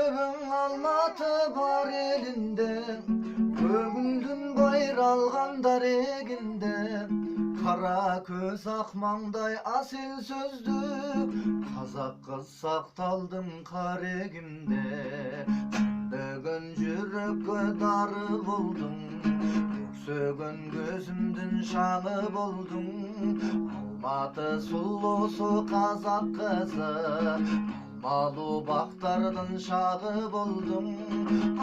Көздөгün Алматы бар елінде, көгілдің байралғандар егінде, қара көз ақ маңдай асыл сөзді, қазақ қыз сақталдың қарегімде. Түндеген жүрекке дары болдың, өксөген көзімдің шаңы болдың. Алматы сұлусы қазақ қызы, алмалы бақтардың шағы болдың.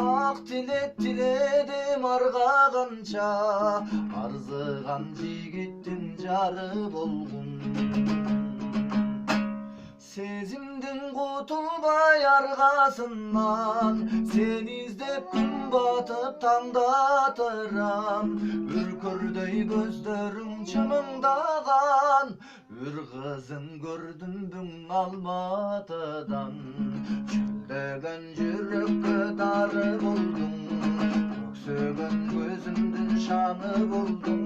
Ақ тілек тіледім арғағанша, арзыған жігіттің жары болғын. Сезімдің құтылбай арғасынан, сен іздеп күн батып таңдатырам. Үркірдей көздерің чымыңдаған, үр қызын көрдім бүң Алматыдан. Шөлдеген жүрекке дары болдың, өксөген көзімдің шаңы болдың.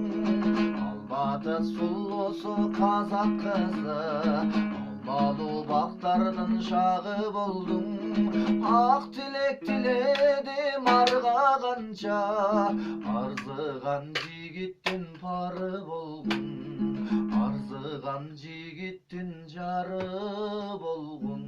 Алматы сұлусы қазақ қызы, алмалы бақтардың шағы болдың. Ақ тілек тіледім арғағанша, арзыған жігіттің пары болғын. Арзыған жігіттің жары болғын.